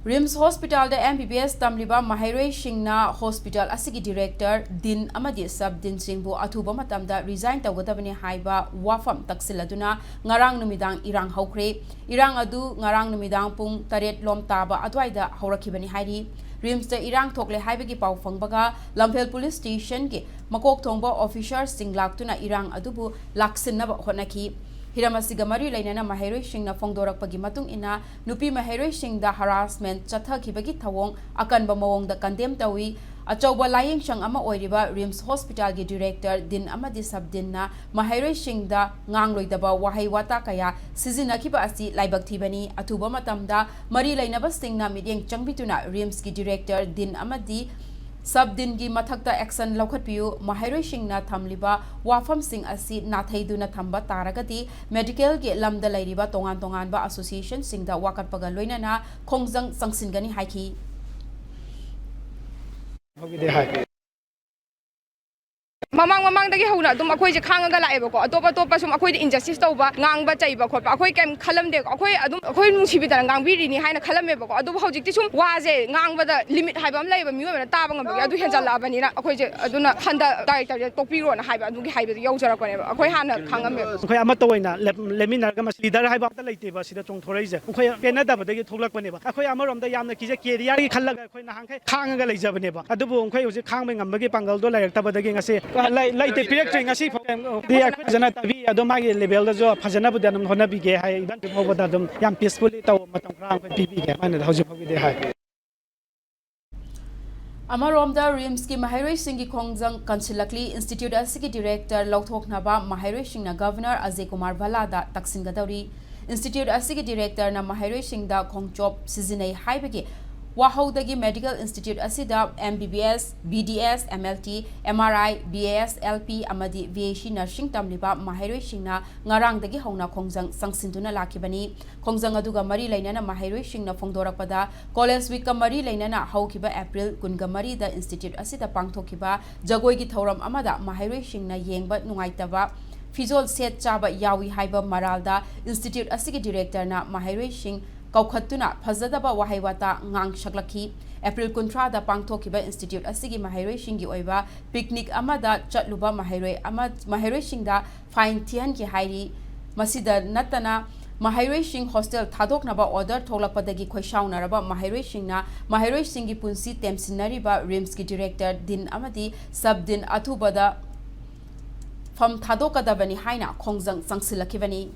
Rims Hospital da Mbbs tamliba Mahairoi Singna Hospital asigi director din amadi sub din singbu athuba matamda resign tawgadabani haiba wafam taksiladuna ngarang numidang irang haukre irang adu ngarang numidang pung taret lom taba adwaida haurakibani hairi Rims da irang thokle haibagi pau fangbaga Lamphel Police Station ke makok thongba officer singlaktuna irang adubu laksinaba honaki Hiramasiga mari lainana Mahairoi Singna fongdorakpagi matung ina nupi Mahairoi Singda harassment chathakibagi thawong akanba mawongda condemn tawi achauba laying sang ama oiriba Rims Hospital gi director din amadi subdin na Mahairoi Singda ngangloidaba wahai wata kaya sizinakiba asi laibak thibani athuba matamda mari lainaba singna midyeng changbituna Rims gi director din amadi Subdin gi mathakta action laukhatpiu Mahairoi Singna thamliba wafam sing asi nathaiduna thamba taragati medical ge lamda lairiba tongan tongan ba association singda wakatpaga loinana khongjang sangsingani haiki Mamang dagi hauna dum akhoi je khangaga laeba ko atopa sum akhoi injustice tauba ngangba chaiba khotba akhoi kem khalam de akhoi adum akhoi nungsibi da ngangbi rini haina khalame ba ko adu hojikti sum waje ngangba da limit haiba am laiba miyo na taba ngam adu henjal labani na akhoi je aduna handa director je topiro na haiba adu gi haiba yaujara ko ne ba akhoi hana khangame akhoi ama toina leminar ga mas leader haiba ta leite ba sida chong thorai je akhoi pena da ba dagi thoglak pa ne ba akhoi ama rom da yamna kije career gi khallaga akhoi na hangkai khangaga leijaba ne ba adu bu akhoi hoje khangbe ngambagi pangal do layak ta ba dagi ngase laite director ngasi di jana tabi ado magi level da jo phajana bu danam hona bi ge hai ban mo ba dam yam peacefully taw matam krang bi bi ge man da hoje phogi de hai Amaromda Rims ki Mahairoi Singh ki khongjang kansilakli Institute asigi director lauthoknaba Mahairoi Singna governor Ajay Kumar Bhalada taksingadawri Institute asigi director na Mahairoi Singda khongchop sizinai haibagi Wahaudagi Medical Institute asida Mbbs, BDS, MLT, MRI, BAS, LP amadi VAC nursing tamliba Mahairoi Singna ngarangdagi hauna khongjang sangsinduna lakibani khongjang aduga mari lainana Mahairoi Singna fongdorakpada college week ka mari lainana haukiba April kunga mari da institute asida pangthokiba jagoi gi thoram amada Mahairoi Singna yengba nungaitaba Fizol set chaba yawi haiba maralda institute asigi director na Mahairoi Singh Kaukhatuna Fazadaba Wahaiwata Ngang Shaklaki April Kuntra da Pangthokiba Institute asigi Mahairoi Singh gi oiba picnic amada chatluba Mahairoi Singh da fine thian ki hairi masida natana Mahairoi Singh hostel thadoknaba order tholakpadagi khoisaunaraba Mahairoi Singh na Mahairoi Singh gi punsi temsinariba Rims gi director din amadi subdin athubada fam thadokadabani haina khongjang sangsilakibani